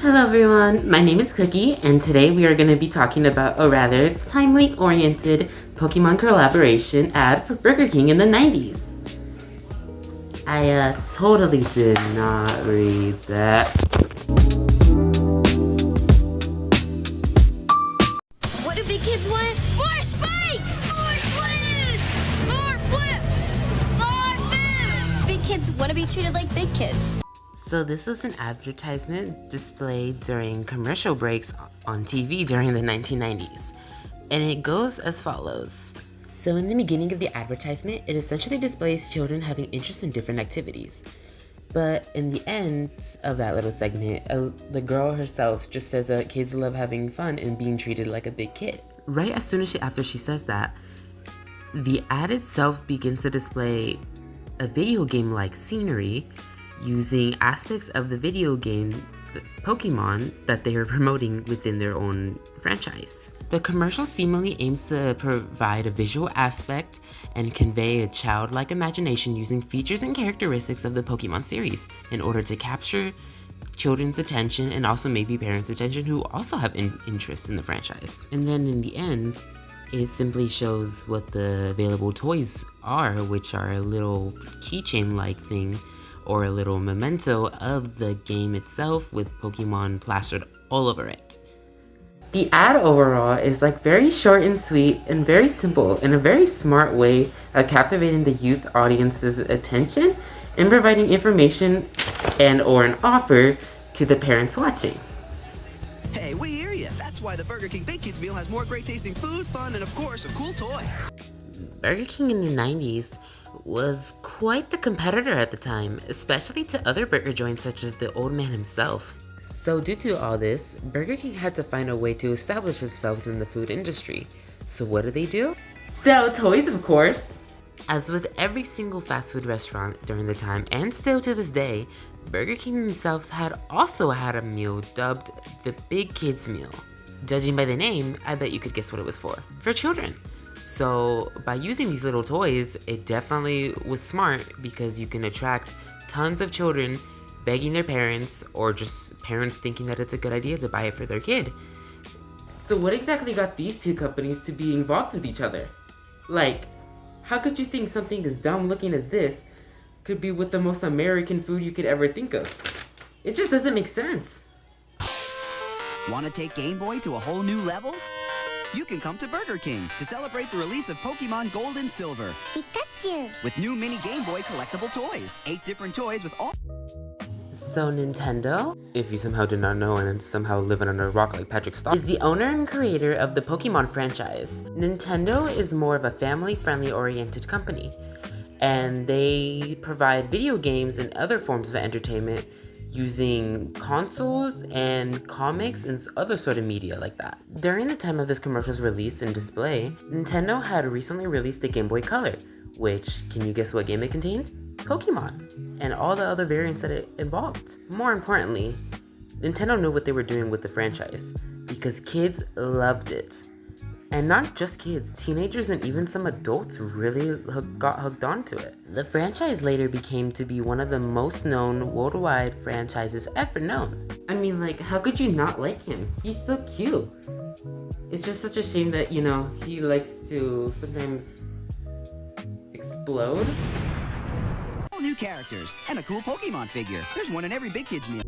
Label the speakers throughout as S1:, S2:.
S1: Hello everyone, my name is Cookie, and today we are going to be talking about a rather timely-oriented Pokemon collaboration ad for Burger King in the 90s. I totally did not read that.
S2: What do big kids want? More spikes! More flips! More flips! More flips! Big kids want to be treated like big kids.
S1: So this was an advertisement displayed during commercial breaks on TV during the 1990s, and it goes as follows. So in the beginning of the advertisement, it essentially displays children having interest in different activities. But in the end of that little segment, the girl herself just says that kids love having fun and being treated like a big kid. Right as soon as after she says that, the ad itself begins to display a video game-like scenery using aspects of the video game Pokémon that they are promoting within their own franchise. The commercial seemingly aims to provide a visual aspect and convey a childlike imagination using features and characteristics of the Pokemon series in order to capture children's attention and also maybe parents' attention who also have interest in the franchise. And then in the end, it simply shows what the available toys are, which are a little keychain-like thing or a little memento of the game itself with Pokemon plastered all over it. The ad overall is very short and sweet and very simple in a very smart way of captivating the youth audience's attention and providing information and or an offer to the parents watching.
S3: Hey, we hear you. That's why the Burger King Big Kids meal has more great tasting food, fun, and of course, a cool toy.
S1: Burger King in the 90s was quite the competitor at the time, especially to other burger joints such as the old man himself. So due to all this, Burger King had to find a way to establish themselves in the food industry. So what do? Sell toys, of course! As with every single fast food restaurant during the time, and still to this day, Burger King themselves had also had a meal dubbed the Big Kids Meal. Judging by the name, I bet you could guess what it was for. For children. So by using these little toys, it definitely was smart because you can attract tons of children begging their parents or just parents thinking that it's a good idea to buy it for their kid. So what exactly got these two companies to be involved with each other? How could you think something as dumb looking as this could be with the most American food you could ever think of? It just doesn't make sense.
S3: Want to take Game Boy to a whole new level? You can come to Burger King to celebrate the release of Pokemon Gold and Silver.
S2: Pikachu!
S3: With new mini Game Boy collectible toys. 8 different toys with all...
S1: So Nintendo, if you somehow did not know and somehow living under a rock like Patrick Star, is the owner and creator of the Pokemon franchise. Nintendo is more of a family-friendly oriented company, and they provide video games and other forms of entertainment using consoles and comics and other sort of media like that. During the time of this commercial's release and display, Nintendo had recently released the Game Boy Color, which, can you guess what game it contained? Pokemon, and all the other variants that it involved. More importantly, Nintendo knew what they were doing with the franchise, because kids loved it. And not just kids, teenagers and even some adults really got hooked onto it. The franchise later became to be one of the most known worldwide franchises ever known. I mean, how could you not like him? He's so cute. It's just such a shame that, he likes to sometimes explode.
S3: All new characters and a cool Pokemon figure. There's one in every Big Kids meal.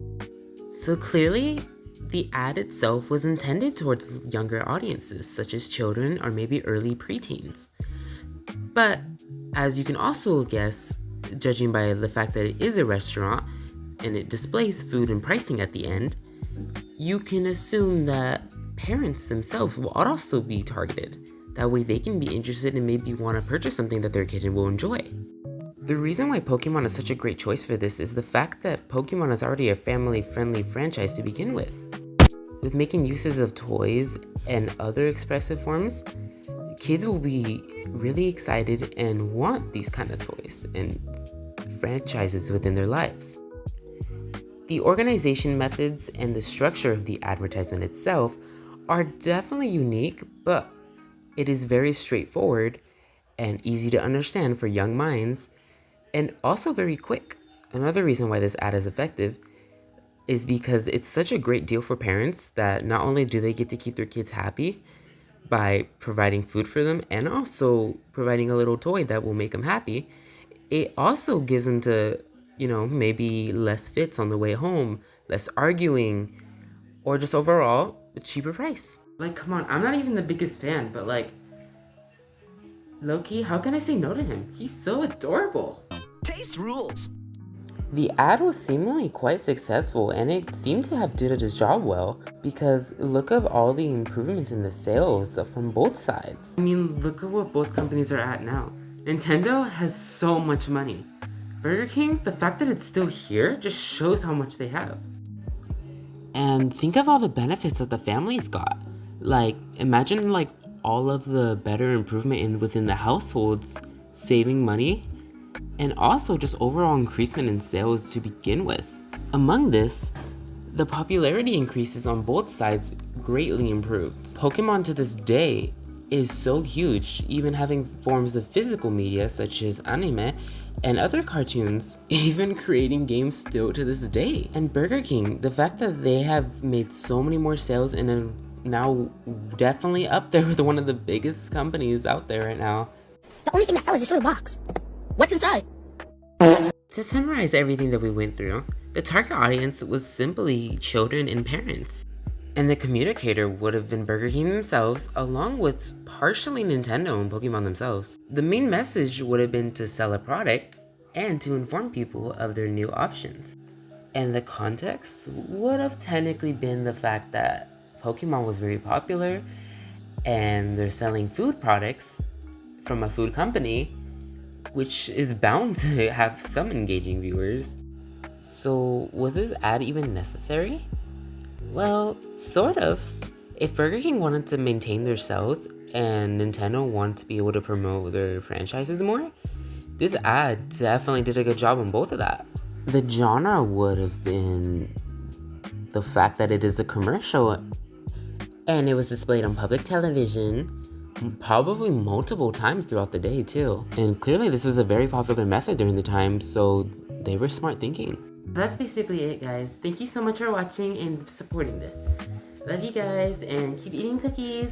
S1: So clearly, the ad itself was intended towards younger audiences, such as children or maybe early preteens. But, as you can also guess, judging by the fact that it is a restaurant and it displays food and pricing at the end, you can assume that parents themselves will also be targeted. That way they can be interested and maybe want to purchase something that their kid will enjoy. The reason why Pokemon is such a great choice for this is the fact that Pokemon is already a family-friendly franchise to begin with. With making uses of toys and other expressive forms, kids will be really excited and want these kind of toys and franchises within their lives. The organization methods and the structure of the advertisement itself are definitely unique, but it is very straightforward and easy to understand for young minds, and also very quick. Another reason why this ad is effective is because it's such a great deal for parents that not only do they get to keep their kids happy by providing food for them and also providing a little toy that will make them happy, it also gives them to, maybe less fits on the way home, less arguing, or just overall a cheaper price. Like, come on, I'm not even the biggest fan, but like, low-key, how can I say no to him? He's so adorable.
S3: Taste rules.
S1: The ad was seemingly quite successful, and it seemed to have did its job well, because look at all the improvements in the sales from both sides. I mean, look at what both companies are at now. Nintendo has so much money. Burger King, the fact that it's still here just shows how much they have. And think of all the benefits that the families got. Like, imagine like all of the better improvement within the households, saving money, and also just overall increasement in sales to begin with. Among this, the popularity increases on both sides greatly improved. Pokemon to this day is so huge, even having forms of physical media such as anime and other cartoons, even creating games still to this day. And Burger King, the fact that they have made so many more sales and are now definitely up there with one of the biggest companies out there right now.
S2: The only thing that fell is this little box. What's inside?
S1: To summarize everything that we went through, the target audience was simply children and parents. And the communicator would have been Burger King themselves, along with partially Nintendo and Pokemon themselves. The main message would have been to sell a product and to inform people of their new options. And the context would have technically been the fact that Pokemon was very popular and they're selling food products from a food company, which is bound to have some engaging viewers. So was this ad even necessary? Well, sort of. If Burger King wanted to maintain their sales and Nintendo wanted to be able to promote their franchises more, this ad definitely did a good job on both of that. The genre would have been the fact that it is a commercial and it was displayed on public television, probably multiple times throughout the day too. And clearly this was a very popular method during the time, so they were smart thinking. That's basically it, guys. Thank you so much for watching and supporting this. Love you guys, and keep eating cookies.